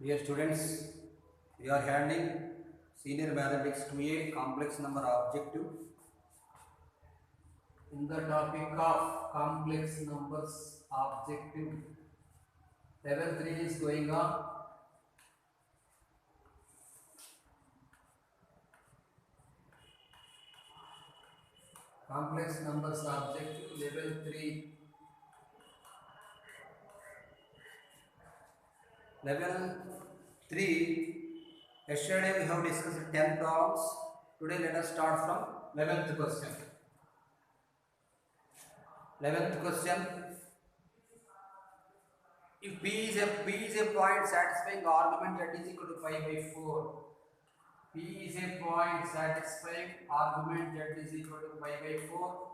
Dear students, we are handling Senior Mathematics 2A complex number objective in the topic of complex numbers objective. Level 3 is going on. Complex numbers objective level 3. Level 3. Yesterday we have discussed 10 problems. Today let us start from 11th question. 11th question. If P is a point satisfying argument that is equal to pi by 4. P is a point satisfying argument that is equal to pi by 4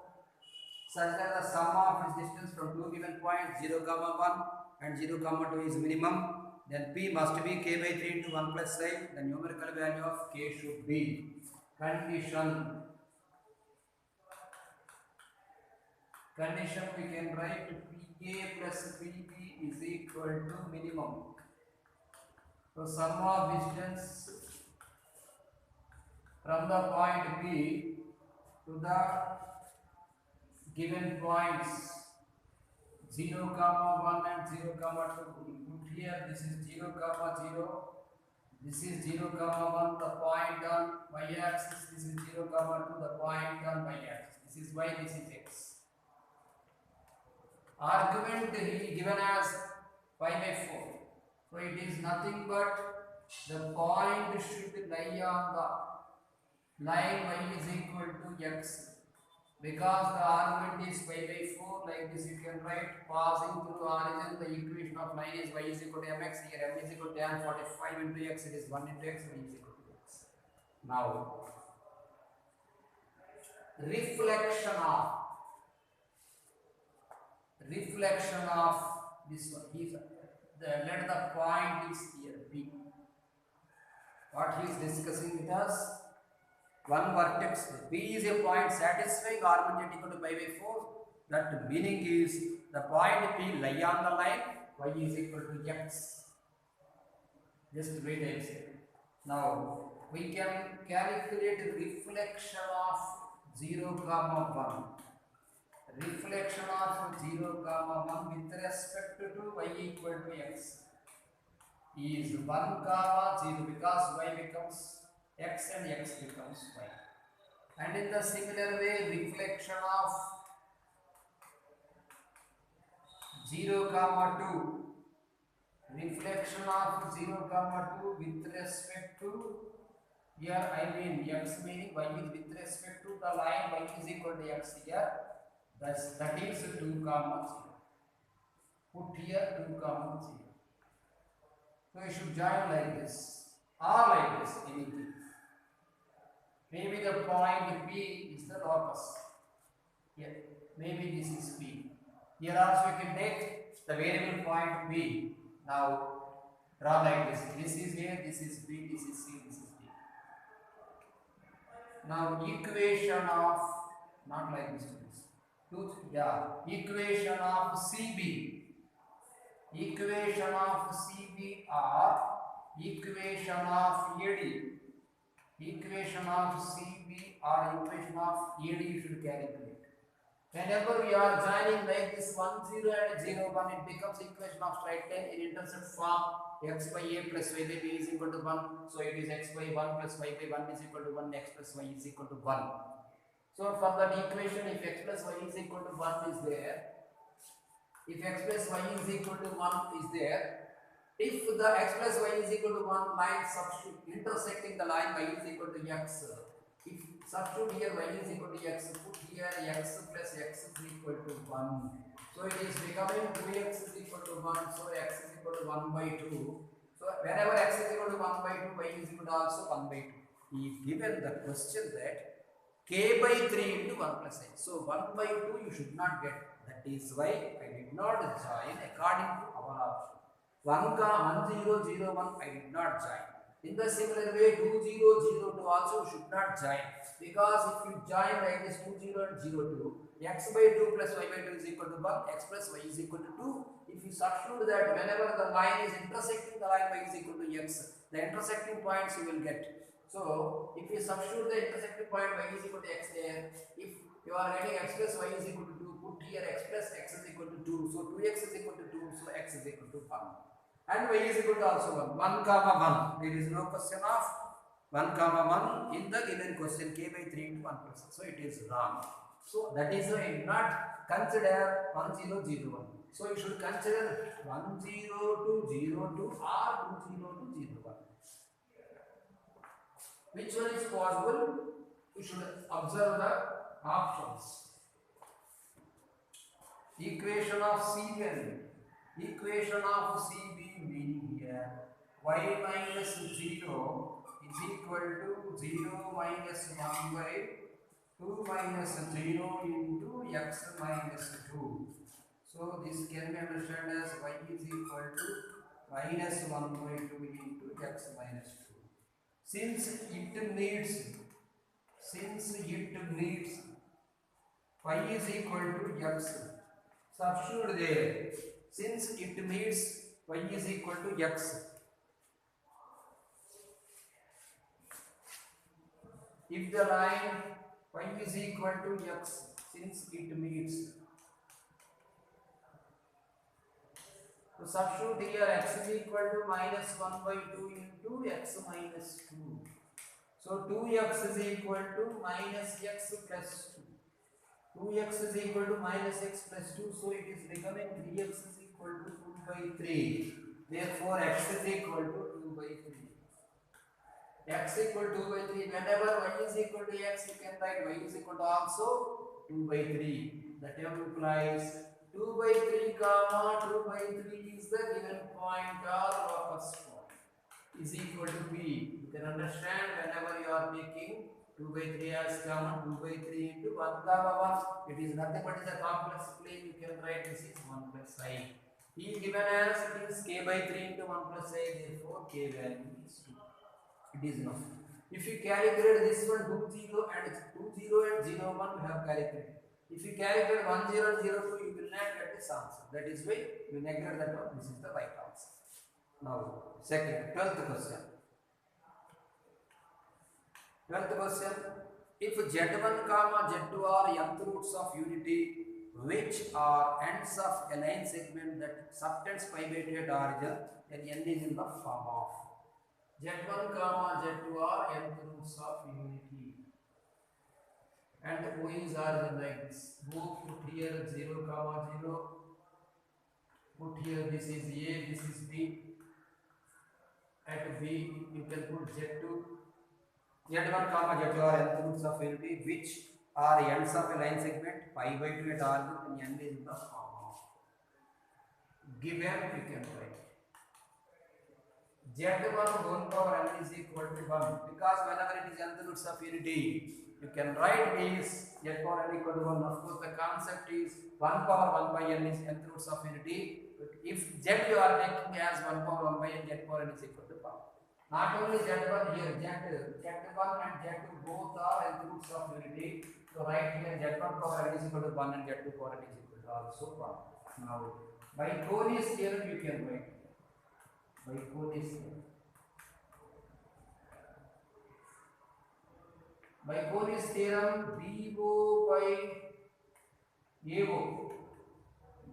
such that the sum of its distance from two given points 0, 1 and 0, 2 is minimum, then P must be k by 3 into 1 plus I. The numerical value of k should be condition we can write PA plus PB is equal to minimum. So sum of distance from the point P to the given points 0, 1 and 0, 2. Here this is 0, 0. This is 0, 1, the point on y-axis. This is 0, 2, the point on y-axis. This is y, this is x. Argument given as pi by 4. So it is nothing but the point should lie on the line y is equal to x. Because the argument is pi by 4, like this you can write passing through origin, the equation of line is y is equal to mx. Here m is equal to tan 45 into x, it is 1 into x, y is equal to x. Now, reflection of this one. Let the point is here P. What he is discussing with us. One vertex P is a point satisfying argument equal to pi by 4. That meaning is the point P lie on the line y is equal to x. Just wait a second. Now we can calculate reflection of 0, 1. Reflection of 0, 1 with respect to y equal to x is 1, 0 because y becomes x and x becomes y. And in the similar way, reflection of 0, 2, reflection of 0, 2 with respect to, here I mean x meaning y is with respect to the line y is equal to x here, that is 2, 0. Put here 2, 0. So you should join like this or like this, anything. Maybe the point P is the locus. Here, maybe this is P. Here also you can take the variable point B. Now draw like this. This is A, this is B, this is C, this is D. Now equation of, not like this. Equation of CB. Equation of CB or equation of AD. Equation of CB or equation of AD you should calculate. Whenever we are joining like this 1, 0 and 0, 1, it becomes equation of straight line in intercept form x by a plus y by b is equal to 1. So it is x by 1 plus y by 1 is equal to 1, x plus y is equal to 1. So from that equation, if x plus y is equal to 1 is there, if x plus y is equal to 1 is there, if the x plus y is equal to 1 line substitute intersecting the line y is equal to x, if substitute here y is equal to x, put here x plus x is equal to 1. So it is becoming 2x is equal to 1, so x is equal to 1 by 2. So whenever x is equal to 1 by 2, y is equal to also 1 by 2. He is given the question that k by 3 into 1 plus I. So 1 by 2 you should not get. That is why I did not join according to our option. 1, 0, 0, 1 I did not join. In the similar way 2, 0, 0, 2 also should not join. Because if you join like this 2, 0 and 0, 2, x by 2 plus y by 2 is equal to 1, x plus y is equal to 2. if you substitute that whenever the line is intersecting the line y is equal to x, the intersecting points you will get. So if you substitute the intersecting point y is equal to x there, if you are getting x plus y is equal to 2, put here x plus x is equal to 2, so 2x is equal to 2, so x is equal to 1. And y is equal to also 1, 1 comma 1. There is no question of 1 comma 1 in the given question, k by 3 into 1 plus. So it is wrong. So that is why you not consider 1 0 0 1. So you should consider 1 0 to 0 2 or 2 0 to 0 1. Which one is possible? You should observe the options. Equation of C1. Equation of CB meaning here y minus 0 is equal to 0 minus 1 by 2 minus 0 into x minus 2. So this can be understood as y is equal to minus 1 by 2 into x minus 2. Since it needs y is equal to x, substitute there. Since it meets y is equal to x, if the line y is equal to x, since it meets, so substitute here x is equal to minus 1 by 2 into x minus 2. So 2x is equal to minus x plus 2. 2x is equal to minus x plus 2, so it is becoming 3x is equal to 2 by 3. Therefore x is equal to 2 by 3. X equal to 2 by 3. Whenever y is equal to x, you can write y is equal to also 2 by 3. That implies 2 by 3 comma 2 by 3 is the given point or locus point is equal to P. You can understand whenever you are making 2 by 3 as common, 2 by 3 into 1 comma 1. It is nothing but is a complex plane. You can write this is 1 plus I. P given as it is k by 3 into 1 plus I. Therefore, k value is 2. It is enough. If you calculate this one 2 0 and 0 1 we have calculated. If you calculate 1 0 and 0 2, you will not get this answer. That is why you neglect that one. This is the right answer. Now, second, 12th question. 12th question. If Z1 comma Z2 are nth roots of unity, which are ends of a line segment that subtends pi by 2 at origin, then n is in the form of Z1 comma Z2 are nth roots of unity. And O is origin like this. Move put here 0 comma 0. Put here this is A, this is B. At B you can put Z2. Z1 comma Z2 are nth roots of unity, which are ends of a line segment pi by 2 at origin, and n is in the form of. Given you can write Z1 whole power n is equal to 1, because whenever it is nth roots of unity, you can write this z power n equal to 1. Of course, the concept is 1 power 1 by n is nth roots of unity. But if z you are taking as 1 power 1 by n, z power n is equal to 1. Not only z1 here, z1 and z2 both are nth roots of unity. So write here z1 power n is equal to 1 and z2 power n is equal to also 1. Now by Coni's theorem you can write. By Coni's theorem. By Coni's theorem, BO by AO.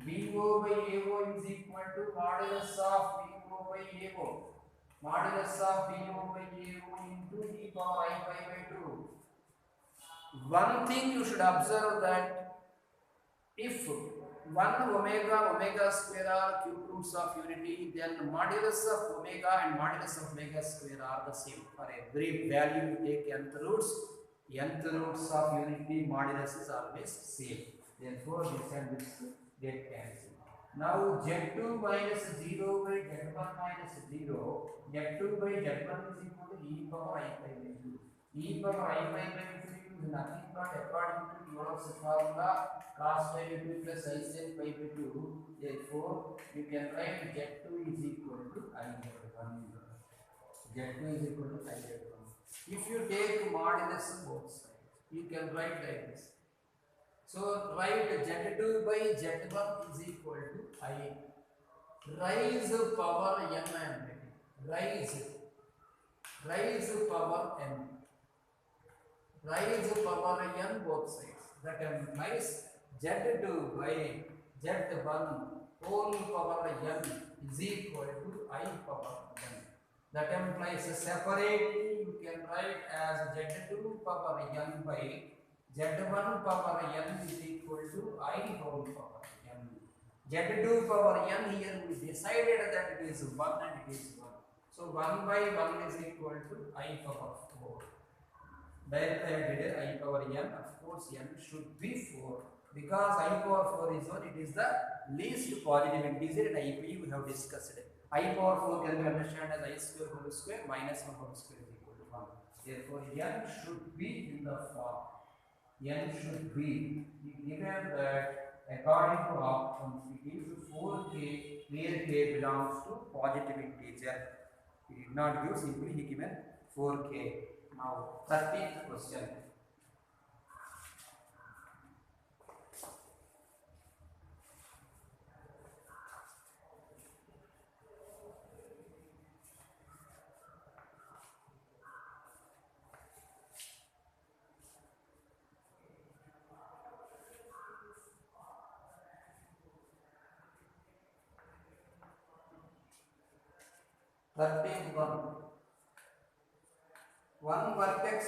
BO by AO is equal to modulus of BO by AO. Modulus of BO by AO into e power I pi by 2. One thing you should observe that if 1 omega square are cube roots of unity, then modulus of omega and modulus of omega square are the same. For every value you take nth roots of unity, modulus is always same. Therefore, this and this get cancelled. Now, Z2 minus 0 by Z1 minus 0, Z2 by Z1 is equal to e power I pi by 2. E power I pi by 2 is nothing but according to Euler's formula cos pi by 2 plus I sin pi by 2. Therefore, you can write Z2 is equal to I by 1. Z2 is equal to I by 1. If you take modulus both sides, you can write like this. So write Z2 by Z1 is equal to I rise power n and rise power n, rise power n both sides. That implies z2 by z1 whole power n is equal to I power n. That implies separately you can write as z2 power n by z1 power n is equal to I whole power n. Z2 power n here we decided that it is 1 and it is 1. So 1 by 1 is equal to I power 4. Directly I did I power n. Of course n should be 4 because I power 4 is 1. It is the least positive integer in IPE we have discussed it. I power 4 can be understood as I square whole square minus 1 whole square is equal to 1. Therefore n should be in the form. N should be given that according to options it is 4k where k belongs to positive integer. He did not give, simply he given 4k. Now 13th question. One vertex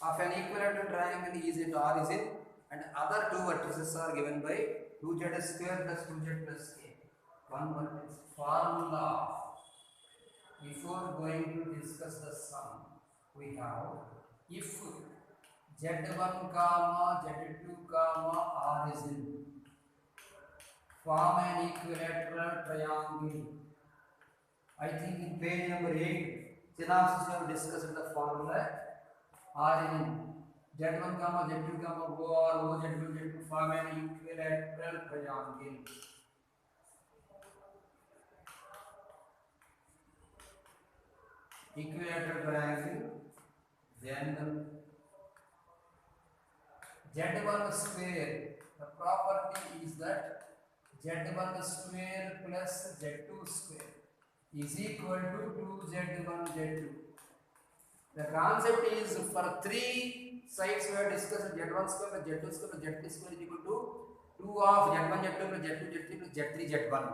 of an equilateral triangle is at origin and other two vertices are given by 2z square plus 2z plus k. One vertex formula. Before going to discuss the sum, we have if z1 comma z2 comma origin form an equilateral triangle. I think in page number 8, synopsis we have discussed the formula. Origin z1 comma z2 comma o or o z1 z2 form an equilateral triangle. Equilateral triangle. Then z1 square. The property is that z1 square plus z2 square is equal to 2z1 z2. The concept is for three sides we have discussed z1 square plus z2 square plus z3 square is equal to 2 of z1 z2 plus z2 z3 plus z3 z1.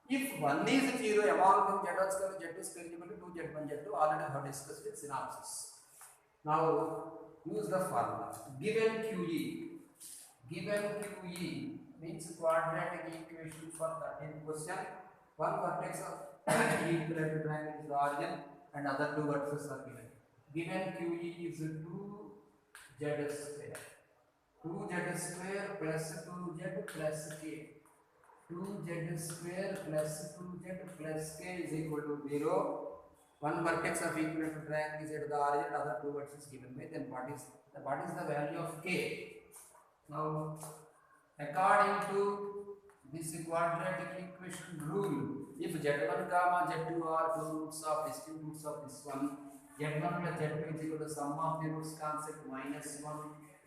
If 1 is 0, among them z1 square plus z2 square is equal to 2 z1 z2. Already we have discussed in synopsis. Now use the formula. Given QE means quadratic equation for 13th question. One vertex of equilateral triangle is the origin and other two vertices are given. Given QE is 2z square. 2z square plus 2z plus k. 2z square plus 2z plus k is equal to 0. One vertex of equilateral triangle is at the origin, other two vertices given by. Then what is the value of k? Now, according to this quadratic equation rule, if z1 comma z2 are two roots of distinct roots of this one, z1 plus z2 is equal to sum of the roots concept minus 1,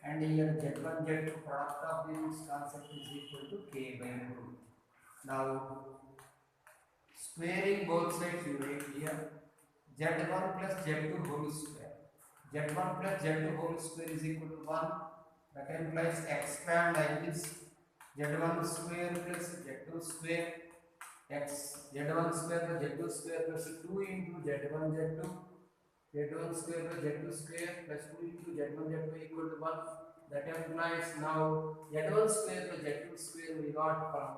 and here z1 z2 product of the roots concept is equal to k by 2. Now, squaring both sides you write here z1 plus z2 whole square. z1 plus z2 whole square is equal to 1. That implies expand like this. z1 square plus z2 square x z1 square plus z2 square plus 2 into z1 z2 z1 square plus z2 square plus 2 into z1 z2 equal to 1. That implies now z1 square plus z2 square we got from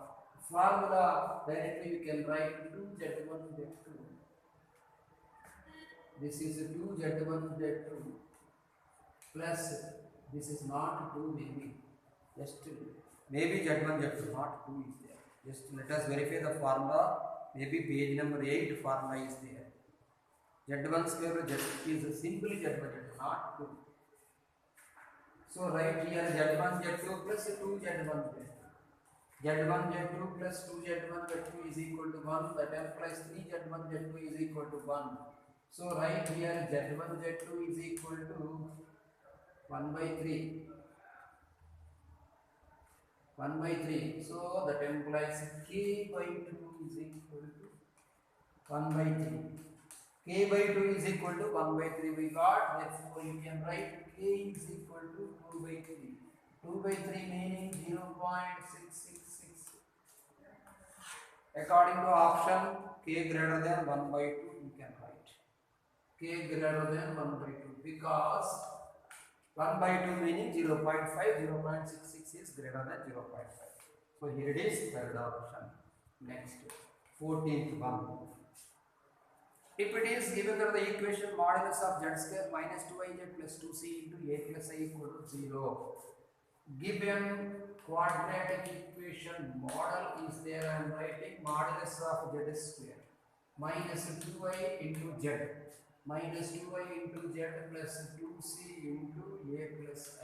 formula. Directly we can write 2 z1 z2. This is 2 z1 z2 plus this is not 2, maybe just maybe z1 z2 not 2 is there. Just let us verify the formula. Maybe page number 8 formula is there. z1 square is simply z1 z2 not 2. So right here z1 z2 plus 2 z1 z2. z1 z2 plus 2 z1 z2 is equal to 1. That implies 3 z1 z2 is equal to 1. So right here z1 z2 is equal to 1 by 3. 1 by 3. So that implies k by 2 is equal to 1 by 3. K by 2 is equal to 1 by 3 we got. Therefore, you can write k is equal to 2 by 3. 2 by 3 meaning 0.666. According to option, k greater than 1 by 2 you can write. K greater than 1 by 2 because 1 by 2 meaning 0.5, 0.66 is greater than 0.5. So here it is, third option. Next, 14th one. If it is given that the equation modulus of z square minus 2iz plus 2c into a plus I equal to 0. Given quadratic equation model is there, I am writing modulus of z square minus 2i into z minus 2i into z plus 2c into a plus I.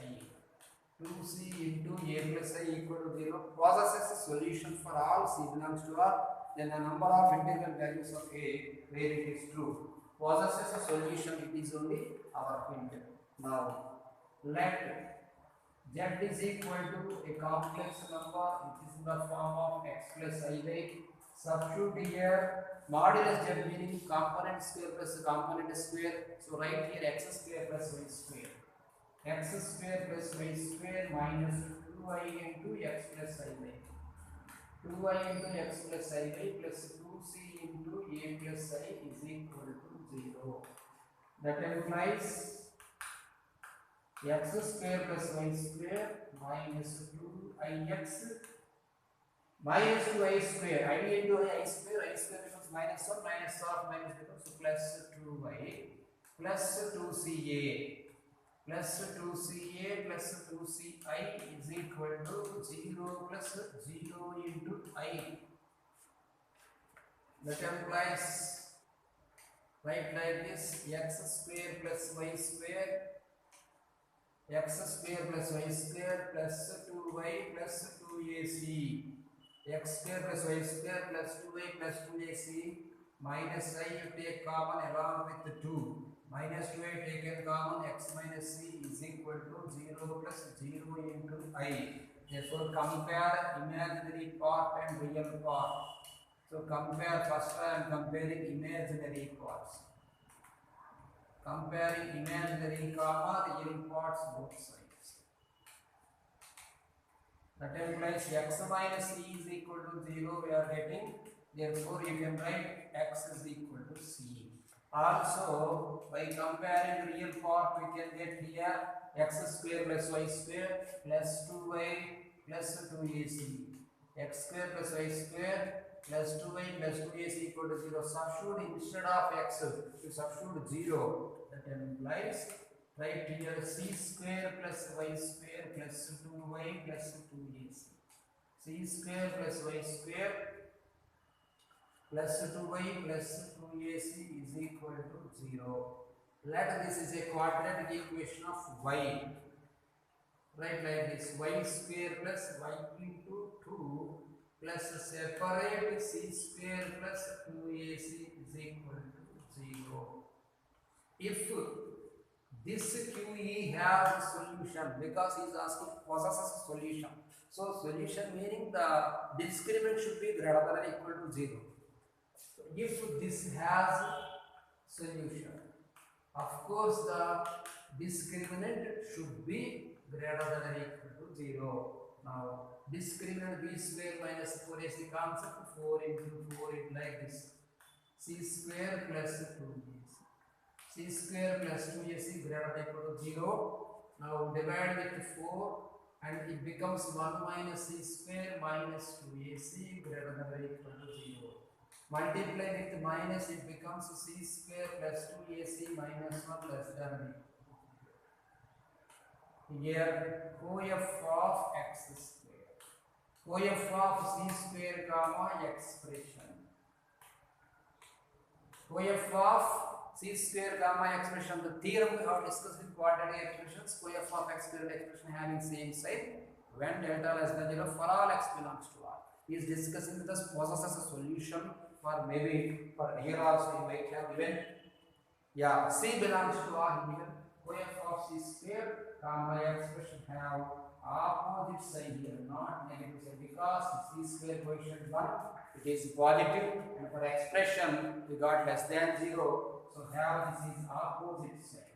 2c into a plus I equal to 0 possesses a solution for all c belongs to R. Then the number of integral values of a where it is true possesses a solution, it is only our hint. Now let z is equal to a complex number which is in the form of x plus I by. Substitute here modulus z meaning component square plus component square. So write here x square plus y square. X square plus y square minus 2i into x plus I by. 2i into x plus I by plus 2c into a plus I is equal to 0. That implies x square plus y square minus 2ix minus 2i square. I into I square becomes minus 1 minus of minus becomes plus 2y plus 2ca plus 2ca plus 2ci is equal to 0 plus 0 into I. That implies write like this x square plus y square plus y square plus 2y plus 2ac x square plus y square plus 2y plus 2ac minus I you take common along with 2 minus 2y taken common x minus c is equal to 0 plus 0 into I. Therefore compare imaginary part and real part. So compare, first I am comparing imaginary parts. Comparing imaginary comma real parts both sides. That implies x minus c is equal to 0 we are getting. Therefore you can write x is equal to c. Also by comparing real part we can get here x square plus y square plus 2y plus 2ac. X square plus y square plus 2y plus 2ac equal to 0. Substitute instead of x you substitute 0. That implies right here c square plus y square plus 2y plus 2ac. C square plus y square plus 2y plus 2ac is equal to 0. Let this is a quadratic equation of y. Right like this y square plus y into 2 plus separate c square plus 2ac is equal to 0. If this QE has a solution, because he is asking possesses a solution. So solution meaning the discriminant should be greater than or equal to 0. So if this has solution, of course the discriminant should be greater than or equal to 0. Now discriminant b square minus 4ac concept 4 into 4 is like this. C square plus 2ac. C square plus 2ac greater than or equal to 0. Now divide with 4 and it becomes 1 minus c square minus 2ac greater than or equal to 0. Multiply with minus, it becomes c square plus 2ac minus 1 less than or equal to 0. Here coef of x square, coef of c square comma expression, coef of c square gamma expression. The theorem we have discussed in quadratic expressions. Coef of x square expression having same sign when delta less than 0 for all x belongs to R. He is discussing this possesses a solution for maybe for here also you might have given. Yeah, C belongs to R given. Coef of c square gamma expression have opposite sign here, not negative sign, because c square coefficient 1, it is positive, and for expression we got less than 0, so have this is opposite sign.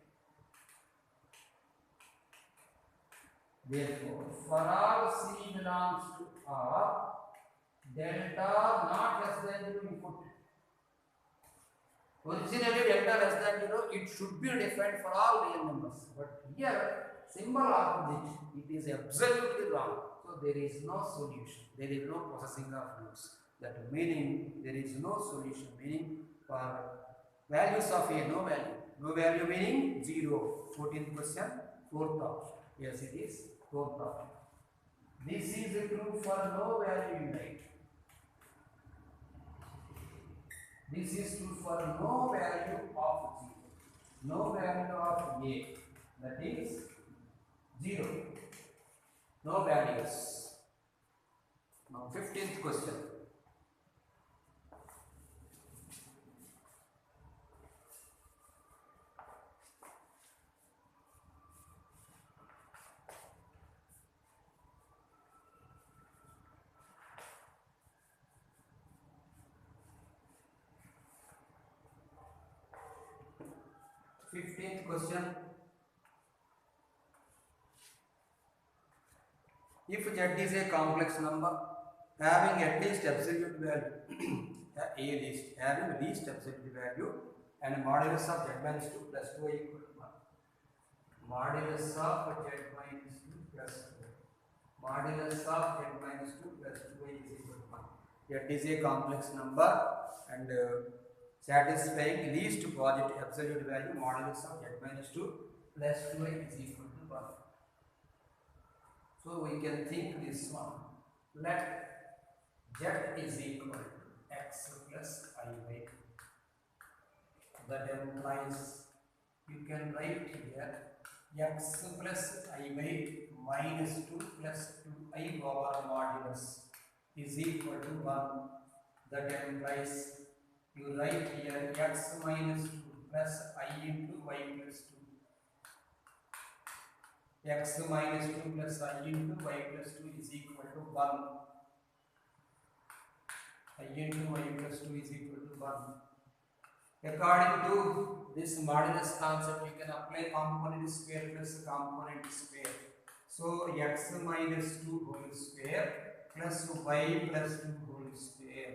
Therefore, for all c belongs to R, delta not less than 0 input. Originally delta less than 0, it should be defined for all real numbers, but here symbol opposite, it is absolutely wrong. So there is no solution, there is no processing of loops. That meaning there is no solution, meaning for values of a no value. No value meaning 0. 14th question, 4th option. Yes, it is 4th option. This is true for no value in right. This is true for no value of 0. No value of a, that is 0. No values. Now 15th question. If z is a complex number having at least absolute value, having least absolute value, and modulus of z minus 2 plus 2 equal to 1. Modulus of z minus 2 plus 2. Modulus of z minus 2 plus 2 is equal to 1. Z is a complex number and satisfying least positive absolute value, modulus of z minus 2 plus 2 is equal to 1. So we can think this one. Let z is equal to x plus I by 2. That implies you can write here x plus I by minus 2 plus 2I over modulus is equal to 1. That implies you write here x minus 2 plus I into y plus 2. X minus 2 plus I into y plus 2 is equal to 1. I into y plus 2 is equal to 1. According to this modulus concept, you can apply component square plus component square. So x minus 2 whole square plus y plus 2 whole square.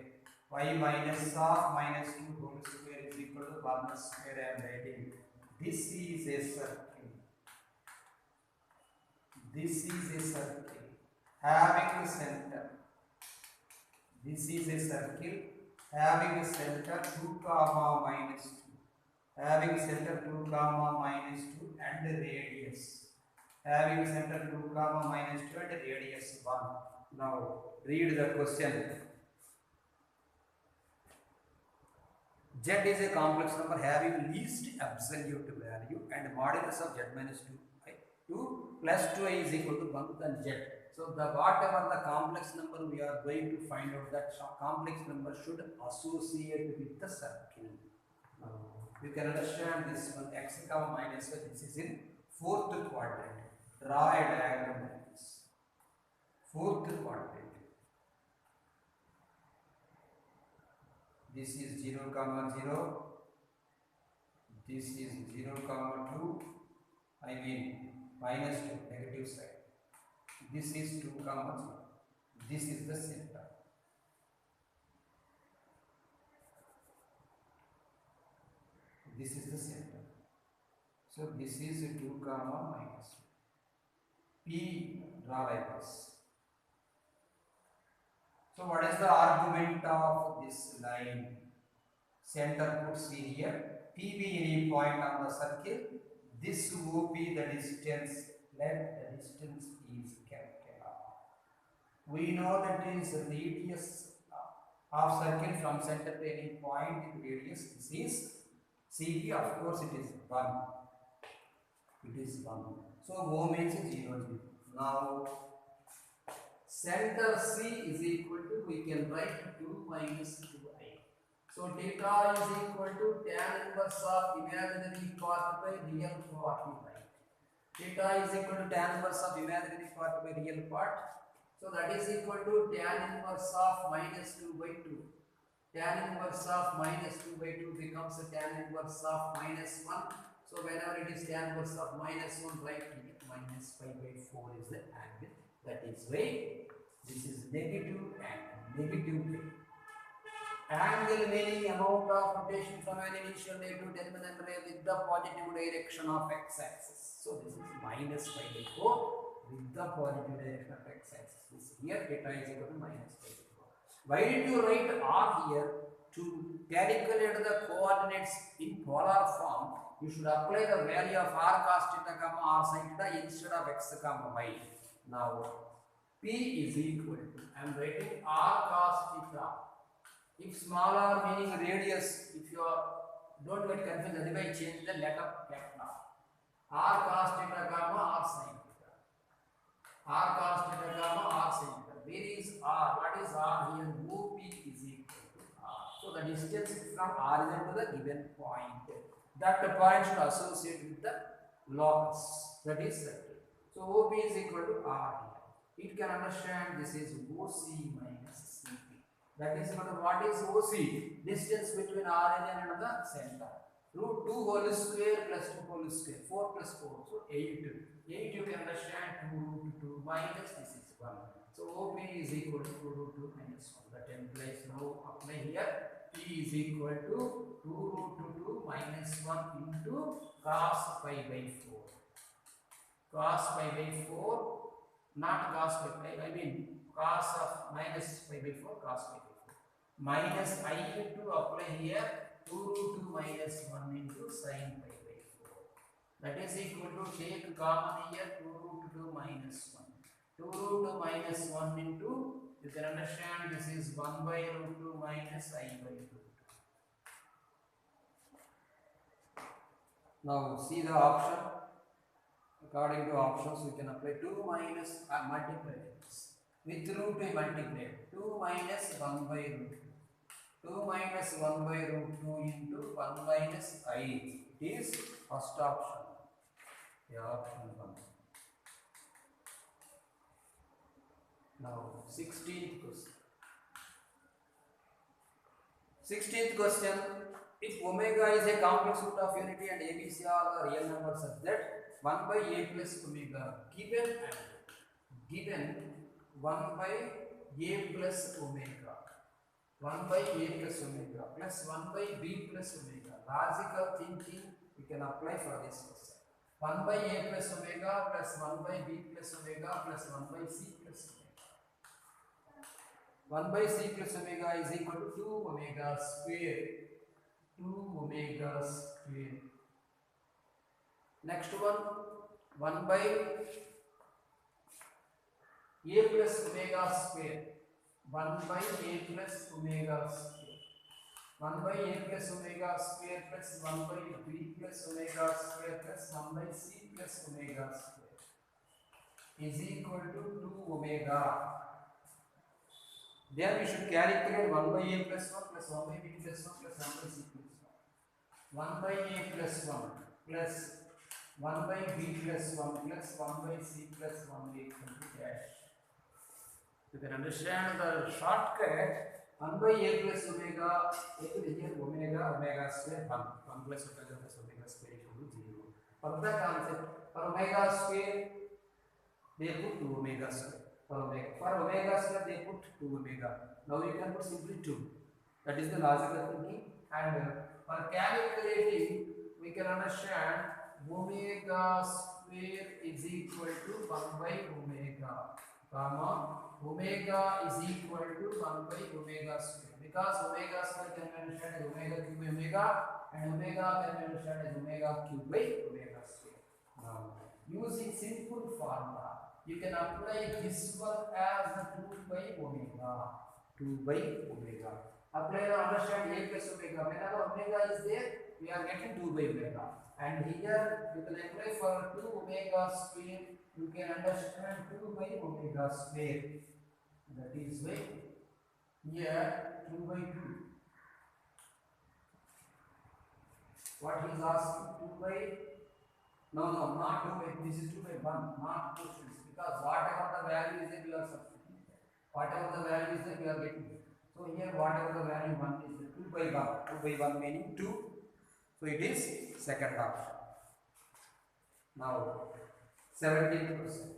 Y minus of minus 2 whole square is equal to 1 square. I am writing. This is a circle. This is a circle having a center. This is a circle having a center 2 comma minus 2. Having center 2 comma minus 2 and radius. Having center 2 comma minus 2 and radius 1. Now read the question. Z is a complex number having least absolute value and modulus of z minus 2 plus 2I is equal to 1 than z. So the whatever the complex number we are going to find out, that complex number should associate with the circle. Now you can understand this one x comma minus y. This is in 4th quadrant. Draw a diagram like this. 4th quadrant. This is 0 comma 0. This is 0 comma 2. I mean minus 2, negative side. This is 2 comma 0. This is the center. This is the center. So this is 2 comma minus 2. P draw like this. So what is the argument of this line? Center put C here. P be any point on the circle. This OP the distance, let the distance is capital R. We know that is radius of circle from center to any point in radius. This is CB, of course it is 1. It is 1. So O means 0, 0. Now center C is equal to, we can write 2 minus 2I. So theta is equal to tan inverse of imaginary part by real part, right? Theta is equal to tan inverse of imaginary part by real part. So that is equal to tan inverse of minus 2 by 2. Tan inverse of minus 2 by 2 becomes a tan inverse of minus 1. So whenever it is tan inverse of minus 1, write it minus pi by 4 is the angle. That is why this is negative angle, negative pi. Angle meaning amount of rotation from an initial ray to terminal ray with the positive direction of x-axis. So this is minus pi by 4 with the positive direction of x-axis. This here theta is equal to minus pi by 4. Why did you write r here? To calculate the coordinates in polar form, you should apply the value of r cos theta comma r sin theta instead of x comma y. Now p is equal to, I am writing r cos theta. If small r meaning radius, if you don't get confused, that is why change the letter capital r cos theta comma r sin theta. R cos theta comma r sin theta. Where is r? What is r here? OP is equal to r. So the distance from origin to the given point. That point should associate with the locus. That is circle. So OP is equal to r here. It can understand this is OC minus CP. That is what is OC? Distance between origin and the center. Root 2 whole square plus 2 whole square. 4 plus 4. So 8. 8 you can understand 2 root 2 minus this is 1. So OP is equal to 2 root 2 minus 1. That implies now apply here. P is equal to 2 root 2 minus 1 into cos pi by 4. Cos pi by 4. Not cos pi, I mean cos of minus pi by 4, cos pi by 4. Minus I into apply here 2 root 2 minus 1 into sin pi by 4. That is equal to take common here 2 root 2 minus 1. 2 root 2 minus 1 into, you can understand this is 1 by root 2 minus I by root 2. Now see the option. According to options, we can apply 2 minus multiply this. With root we multiply 2 minus 1 by root 2. 2 minus 1 by root 2 into 1 minus I. It is first option. Yeah, option 1. Now 16th question. 16th question. If omega is a complex root of unity and ABC are the real numbers such that 1 by a plus omega given 1 by a plus omega 1 by a plus omega plus 1 by b plus omega. Logical thinking we can apply for this question. 1 by a plus omega plus 1 by b plus omega plus 1 by c plus omega. 1 by c plus omega is equal to 2 omega square. 2 omega square. Next one, 1 by a plus omega square. 1 by a plus omega square. 1 by a plus omega square plus 1 by b plus omega square plus 1 by c plus omega square is equal to 2 omega. Then we should calculate 1 by a plus 1 plus 1 by b plus 1 plus 1 by c plus 1. 1 by a plus 1 plus 1 by b plus 1 plus 1 by c plus 1 equal to dash. You can understand the shortcut. 1 by a plus omega, here omega square 1. 1 plus omega square equal to 0. For the concept, for omega square, they put 2 omega square. For omega square, they put 2 omega. Now you can put simply 2. That is the logical thinking. And for calculating, we can understand omega square is equal to 1 by omega, comma omega is equal to 1 by omega square, because omega square can be understood as omega cube by omega and omega can be understood as omega cube by omega square. Now using simple formula, you can apply this one as the 2 by omega. 2 by omega. Apply the understand a plus omega. Whenever omega is there, we are getting 2 by omega. And here you can apply for 2 omega square. You can understand 2 by omega square. That is why here 2 by 2. What he is asking 2 by No, no, not 2 by, this is 2 by 1, not 2 students, because whatever the value is there, we are substituting. Whatever the value is there, we are getting. So here, whatever the value 1 is there, 2 by 1, 2 by 1 meaning 2. So it is second option. Now, 17th question.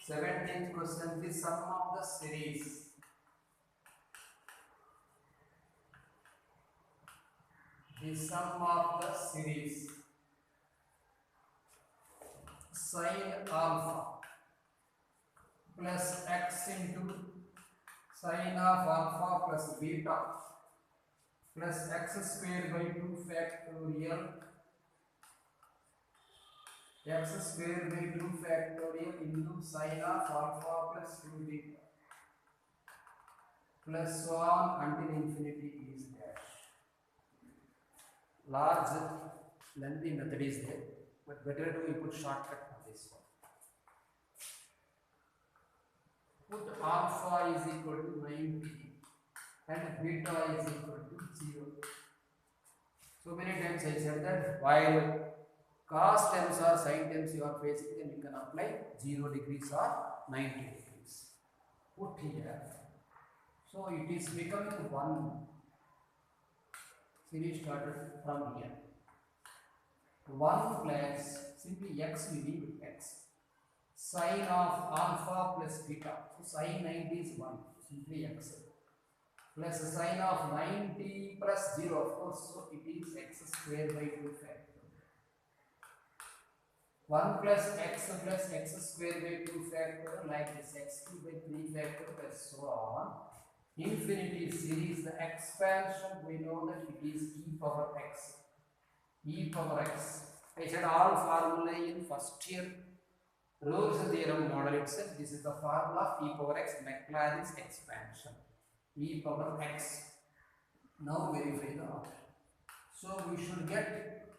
Seventeenth question, the sum of the series. The sum of the series sin alpha plus x into sin of alpha plus beta plus x square by 2 factorial x square by 2 factorial into sin of alpha plus 2 beta plus so on until infinity is there. Large lengthy method is there, but better to put shortcut on this one. Put alpha is equal to 90 and beta is equal to 0. So many times I said that while cos terms or sin terms you are facing, then you can apply 0 degrees or 90 degrees. Put here. So it is becoming 1. Series started from here. 1 plus simply x, we leave x. Sin of alpha plus beta. So sin 90 is 1. Simply x. Plus sin of 90 plus 0, of course. So it is x square by 2 factor. 1 plus x square by 2 factor, like this, x cube by 3 factor plus so on. Infinity series, the expansion, we know that it is e power x. E power x. I said all formulae in first year Rolle's theorem model itself. This is the formula of e power x, Maclaurin's expansion. E power x. Now verify the option. So we should get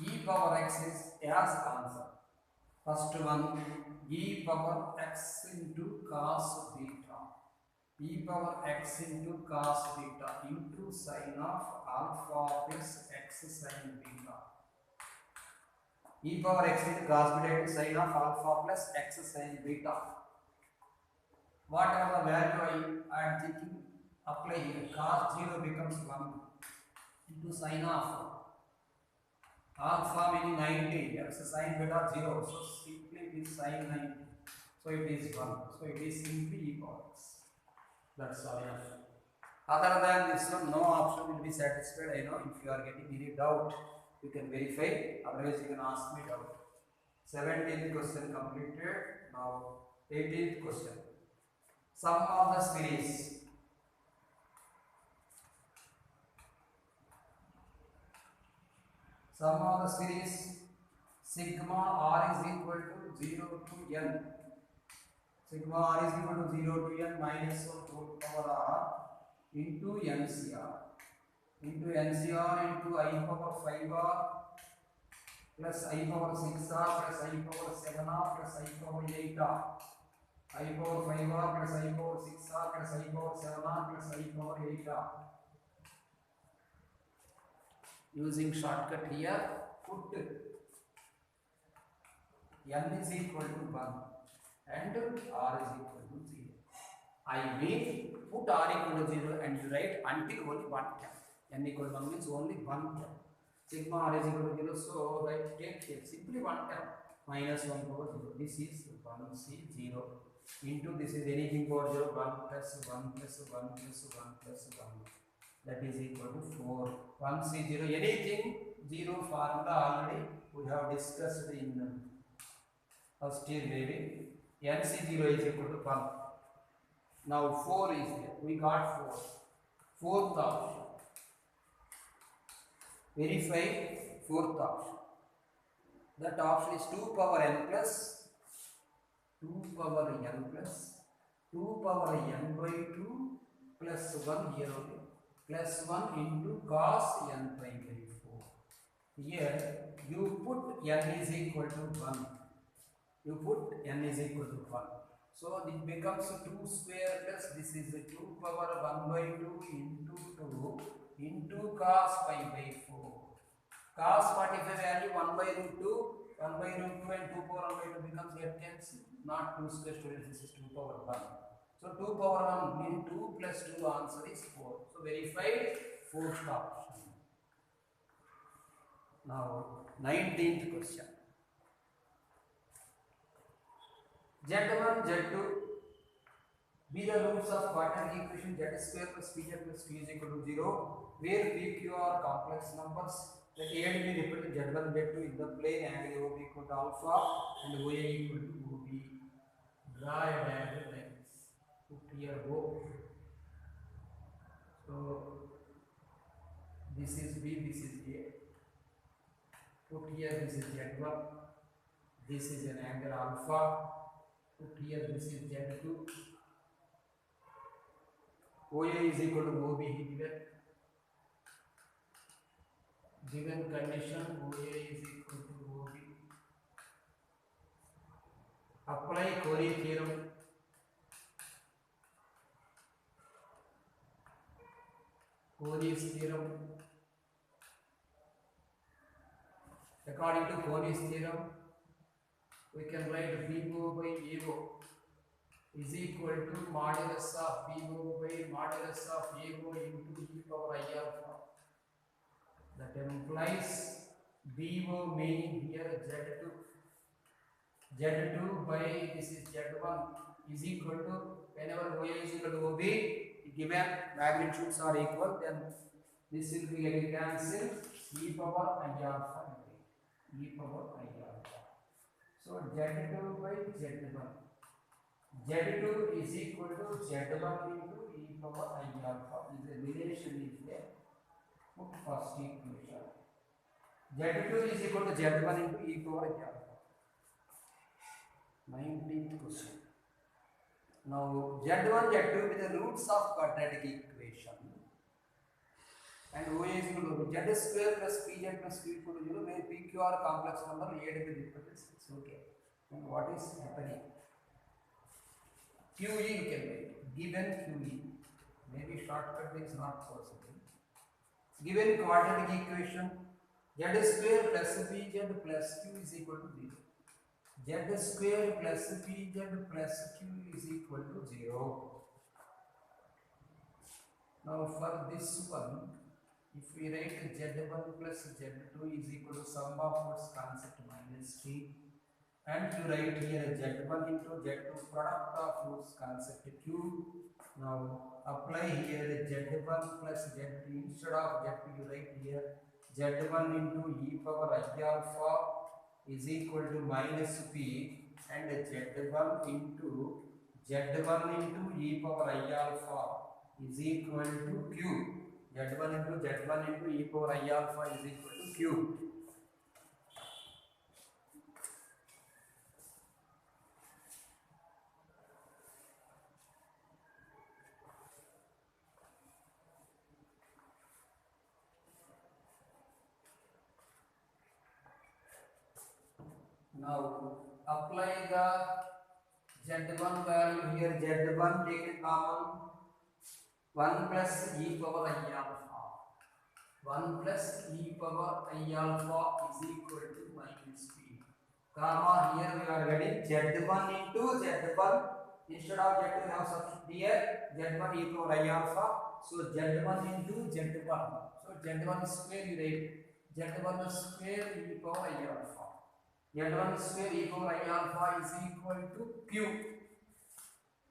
e power x is as answer. First one, e power x into cos beta. E power x into cos beta into sin of alpha plus x sin beta. E power x into cos beta into sin of alpha plus x sin beta. Whatever the value I am thinking, apply here. Cos 0 becomes 1 into sin of alpha meaning 90, x sin beta 0. So simply it is sin 90. So it is 1. So it is simply e power x. That's all enough. Other than this one, no option will be satisfied. I know if you are getting any doubt, you can verify. Otherwise, you can ask me doubt. 17th question completed. Now, 18th question. Sum of the series. Sum of the series sigma r is equal to 0 to n. Sigma r is equal to 0 to n minus 1 whole power r into NCR. Into NCR into I power 5r plus I power 6r plus I power 7r plus I power 8r. I power 5r plus I power 6r plus I power 7r plus I power 8r. Using shortcut here, put n is equal to 1 and r is equal to 0. I mean, put r equal to 0 and you write until only 1 term. N equal to 1 means only 1 term. Sigma r is equal to 0, so write take here simply 1 term minus 1 power 0. This is 1c 0 into this is anything power 0, 1 plus 1 plus 1 plus 1 plus 1. That is equal to 4. 1c 0, anything 0 formula already we have discussed in first year maybe. Nc 0 is equal to 1. Now 4 is there. We got 4. Fourth option. Verify fourth option. That option is 2 power n plus 2 power n plus 2 power n by 2 plus 1 here only. plus 1 into cos n pi by 4. Here you put n is equal to 1. You put n is equal to 1. So it becomes 2 square plus this is 2 power 1 by 2 into 2 into cos pi by 4. Cos 45 value 1 by root 2, 1 by root 2 and 2 power 1 by 2 becomes 8 tenths, not 2 square students, this is 2 power 1. So 2 power 1 means 2 plus 2 answer is 4. So verified fourth option. Now 19th question. Z1, Z2 be the roots of quadratic equation z square plus pz plus q is equal to 0, where pq are complex numbers. Let A be represented z1, z2 in the plane angle OB equal to alpha and OA equal to OB. Draw a diagram like this. Put here O. So this is B, this is A. Put here this is z1. This is an angle alpha. Put here this is z2. OA is equal to OB given condition OA is equal to OB. Apply Corey theorem. Corey's theorem. According to Corey's theorem, we can write BO by AO is equal to modulus of BO by modulus of AO into e power I alpha. That implies BO meaning here Z2 by this is Z1 is equal to, whenever OA is equal to OB, given magnitudes are equal, then this will be like cancel e power I alpha. E power I alpha. So Z2 by Z1. Z2 is equal to Z1 into e power I alpha. Is a relation is there. Put first equation. Z2 is equal to Z1 into e power I alpha. 19th question. Now Z1, Z2 be the roots of quadratic equation. And OA is equal to Z square plus PZ plus Q equal to 0, where PQ are complex number, A to be represented. It's okay. And what is happening? QE you can write. Given QE, maybe shortcut is not possible. Given quadratic equation, Z square plus PZ plus Q is equal to 0. Z square plus PZ plus Q is equal to 0. Now for this one, if we write Z1 plus Z2 is equal to sum of what's concept minus T, and you write here Z1 into Z2 product of what's concept Q. Now apply here Z1 plus Z2, instead of Z2 you write here Z1 into e power I alpha is equal to minus P, and Z1 into e power I alpha is equal to Q. Z1 into e power I alpha is equal to Q. Now apply the Z1 value here. Z1 taken common, 1 plus e power I alpha. 1 plus e power I alpha is equal to minus P. Comma, here we are getting Z1 into Z1. Instead of Z2 we have substitute here Z1 e power I alpha. So Z1 into Z1. So Z1 square you write Z1 square e power I alpha. Z1 square e power I alpha is equal to Q.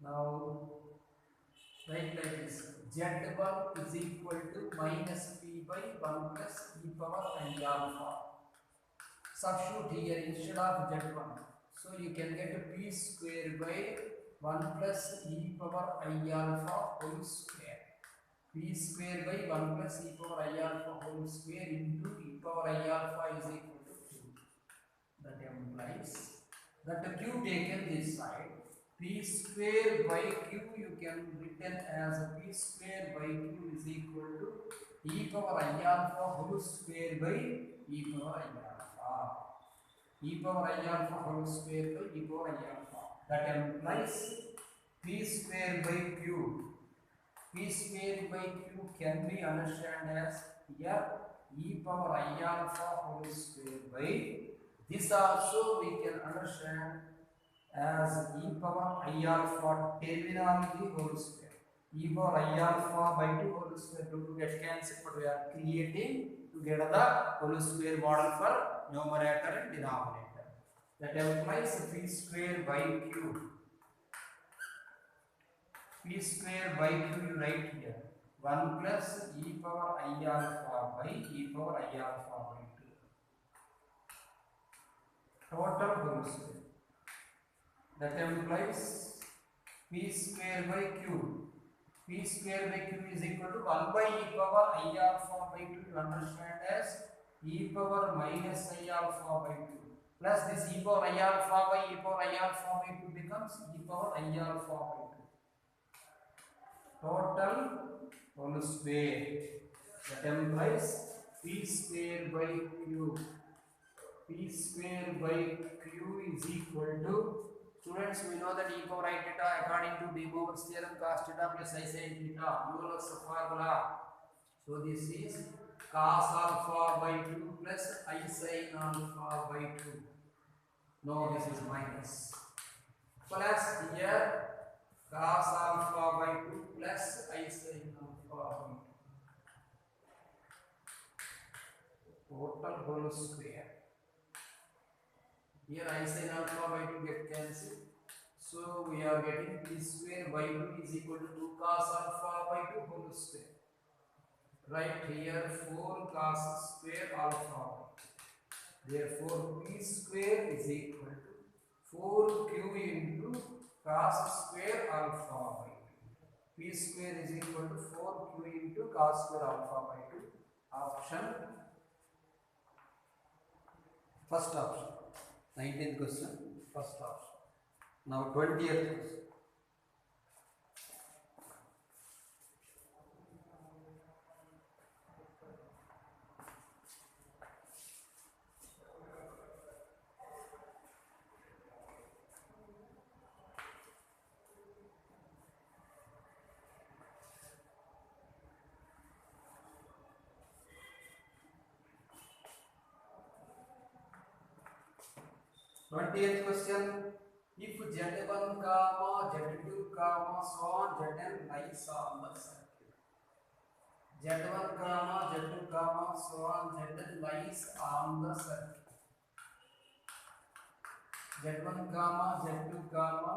Now write like this. Z1 is equal to minus P by 1 plus e power I alpha. Substitute here instead of Z1. So you can get P square by 1 plus e power I alpha whole square. P square by 1 plus e power I alpha whole square into e power I alpha is equal to Q. That implies that the Q taken this side, P square by Q you can written as P square by Q is equal to e power I alpha whole square by e power I alpha. E power I alpha whole square by e power I alpha. That implies P square by Q. P square by Q can be understood as here e power I alpha whole square by. This also we can understand as e power I alpha terminology whole square. E power I alpha by 2 whole square to get cancelled, but we are creating to get the whole square model for numerator and denominator. That implies P square by Q. P square by Q you write here 1 plus e power I alpha by e power I alpha by 2. Total whole square. That implies P square by Q. P square by Q is equal to 1 by e power I alpha by 2. You understand as e power minus I alpha by 2. Plus this e power I alpha by e power I alpha by 2 becomes e power I alpha by 2. Total whole square. That implies P square by Q. P square by Q is equal to, students, we know that e power I theta according to De Moivre's theorem cos theta plus I sin theta, Euler's formula. So this is cos alpha by 2 plus I sin alpha by 2. No, this is minus. Plus here cos alpha by 2 plus I sin alpha by 2. Total whole square. Here I sin alpha by 2 get cancelled. So we are getting P square by 2 is equal to 2 cos alpha by 2 whole square. Right here 4 cos square alpha. Therefore P square is equal to 4Q into cos square alpha by 2. P square is equal to 4Q into cos square alpha by 2. Option. First option. 19th question, first option. Now 20th question. Twentieth question. If Z1 comma Z2 comma so on Zn lies on the circle. Z1 comma Z2 comma so on Zn lies on the circle. Z1 comma Z2 comma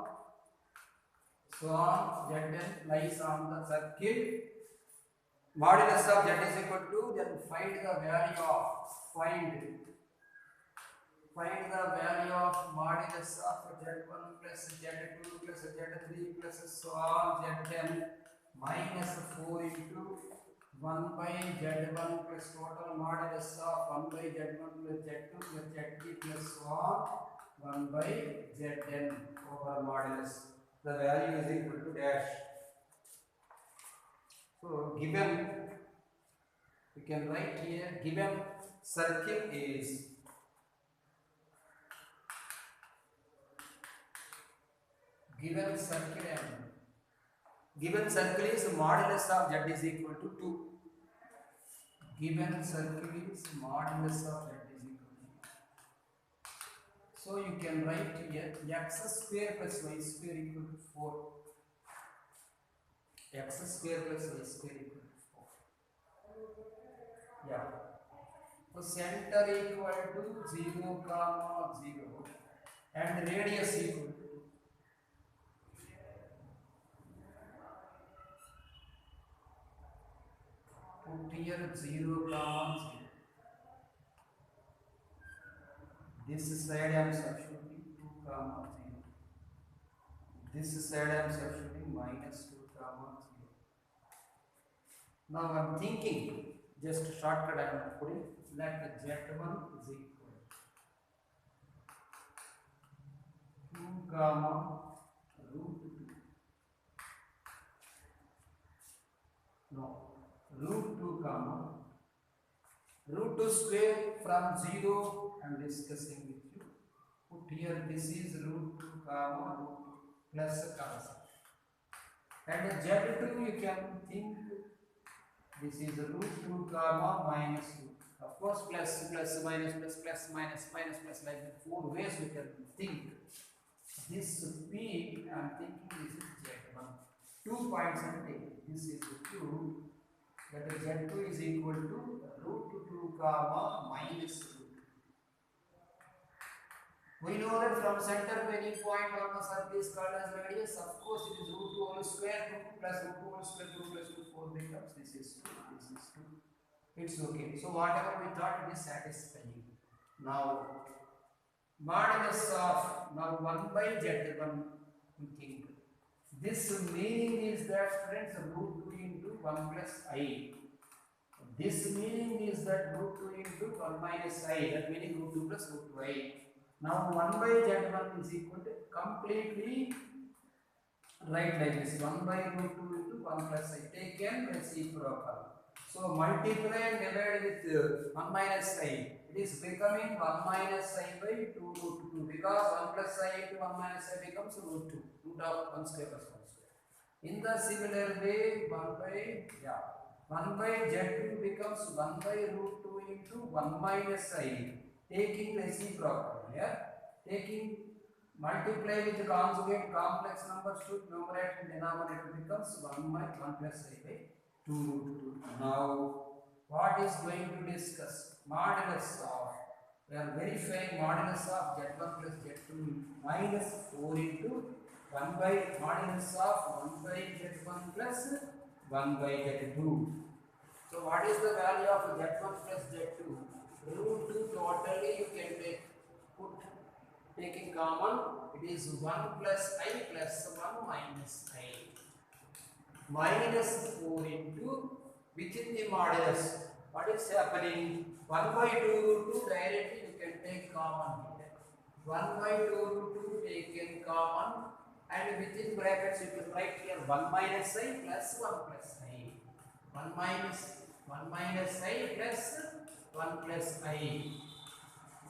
so on Zn lies on the circle. Modulus of Z is equal to, then find the value of find the value of modulus of Z1 plus Z2 plus Z3 plus so on Zn minus 4 into 1 by Z1 plus total modulus of 1 by Z1 plus Z2 plus Z3 plus so on 1 by Zn over modulus. The value is equal to dash. So given, we can write here, given circle is given circle is modulus of Z is equal to 2. Given circle is modulus of Z is equal to 2. So you can write here x square plus y square equal to 4. X square plus y square equal to 4. Yeah. So center equal to 0 comma 0 and radius equal to put here 0 comma 0. This side I am substituting 2 comma 0. This side I am substituting minus 2 comma 0. Now I am thinking, just shortcut I am putting, let Z1 is equal to 2 comma root 2. No, root 2 comma root 2 square from 0. I am discussing with you. Put here this is root 2 comma root 2 plus concept. And z2 you can think this is root 2 comma minus 2. Of course, plus minus plus like that. 4 ways we can think. This P, I am thinking this is Z1. 2 points and take. This is the Q. That is Z2 is equal to root 2 comma minus root 2. We know that from center to any point on the circle is called as radius. Of course, it is root 2 whole square 2 plus root 2 whole square 2 plus 2 4 becomes this is 2. This is 2. It's okay. So whatever we thought it is satisfying. Now modulus of now 1 by Z1 we think. This meaning is that students root 2 into 1 plus I. This meaning is that root 2 into 1 minus I. That meaning root 2 plus root 2I. Now 1 by Z1 is equal to completely write like this. 1 by root 2 into 1 plus I. Take n reciprocal. So multiply and divide with 1 minus I. It is becoming 1 minus I by 2 root 2 because 1 plus I into 1 minus I becomes root 2. Root of 1 square plus 1 square. In the similar way, 1 by Z2 becomes 1 by root 2 into 1 minus I. Taking reciprocal here. Taking multiply with conjugate complex numbers to numerator and denominator becomes 1 by 1 plus I by 2 root 2. Now, what is going to discuss? Modulus of, we are verifying modulus of Z1 plus Z2 minus 4 into 1 by modulus of 1 by Z1 plus 1 by Z2. So, what is the value of Z1 plus Z2? Root 2 totally you can put taking common, it is 1 plus I plus 1 minus I. Minus 4 into within the modulus. What is happening? 1 by 2 root 2 directly you can take common here. 1 by 2 root 2 taken common and within brackets you can write here 1 minus I plus 1 plus I. 1 minus I plus 1 plus I.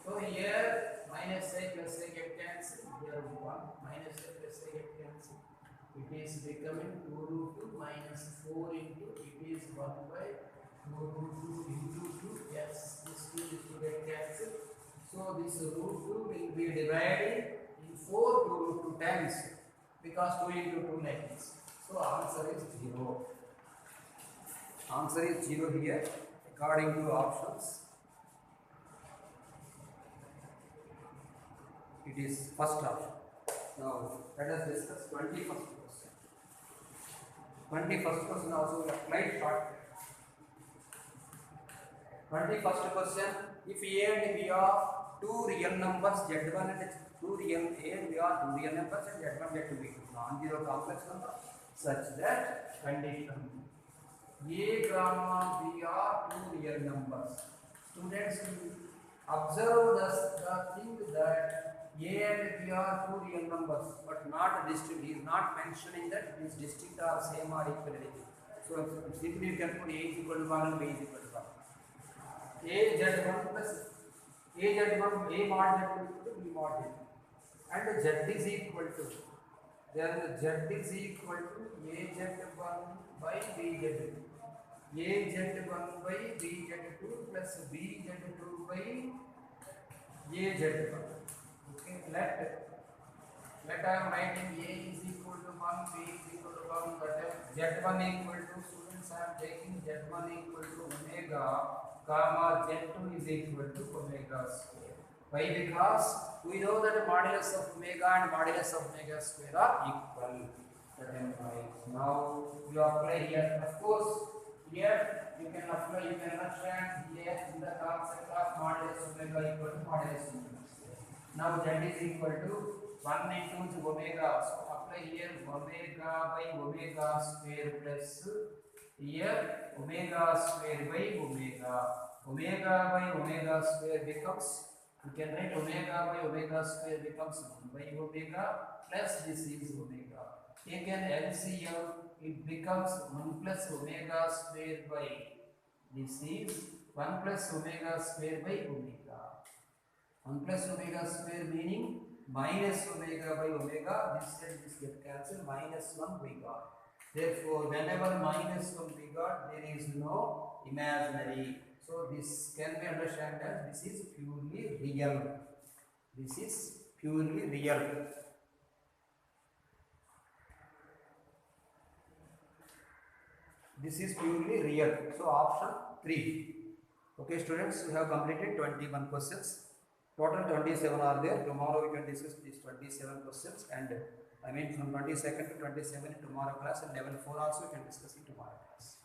So here minus I plus I get cancelled. Here 1 minus I plus I get cancelled. It is becoming 2 root 2 minus 4 into it is 1 by 2 root 2 into 2. Yes, this 2 is to get cancelled. So this root 2 will be divided in 4 to root 2 times because 2 into 2 like this. So answer is 0. Answer is 0 here according to options. It is first option. Now let us discuss 21st question. 21st question also we applied shortcut. 21st question, if A and B are two real numbers Z1 and two real A and B are two real numbers and Z1 Z2 be non-zero complex number such that condition A comma B are two real numbers. Students observe the thing that A and B are two real numbers but not distinct. He is not mentioning that it is distinct or same or equal. So simply you can put A is equal to 1 and B is equal to 1. A Z1 plus A Z1 A mod Z1 equal to B mod Z2 and Z is equal to, then Z is equal to A Z1 by B Z2. A Z1 by B Z2 plus B Z2 by A Z1. Okay, let I am writing A is equal to 1, B is equal to 1, that Z1 equal to, students I am taking Z1 equal to omega comma Z2 is equal to omega square. Why? Because we know that modulus of omega and modulus of omega square are equal. That implies. Now you apply here. Of course, here you can apply, you can understand here in the concept of modulus omega equal to modulus omega square. Now Z is equal to 1 into omega. So apply here omega by omega square plus here omega square by omega. Omega by omega square becomes You can write omega by omega square becomes 1 by omega plus this is omega. Again LCM, it becomes 1 plus omega square by this is 1 plus omega square by omega. 1 plus omega square meaning minus omega by omega. This and this get cancelled. Minus 1 we got. Therefore, whenever minus 1 we got, there is no imaginary. So this can be understood as this is purely real. This is purely real. This is purely real. So option 3. Okay, students, we have completed 21 questions. Total 27 are there. Tomorrow we can discuss these 27 questions, and I mean from 22nd to 27 in tomorrow class, and level 4 also we can discuss in tomorrow class.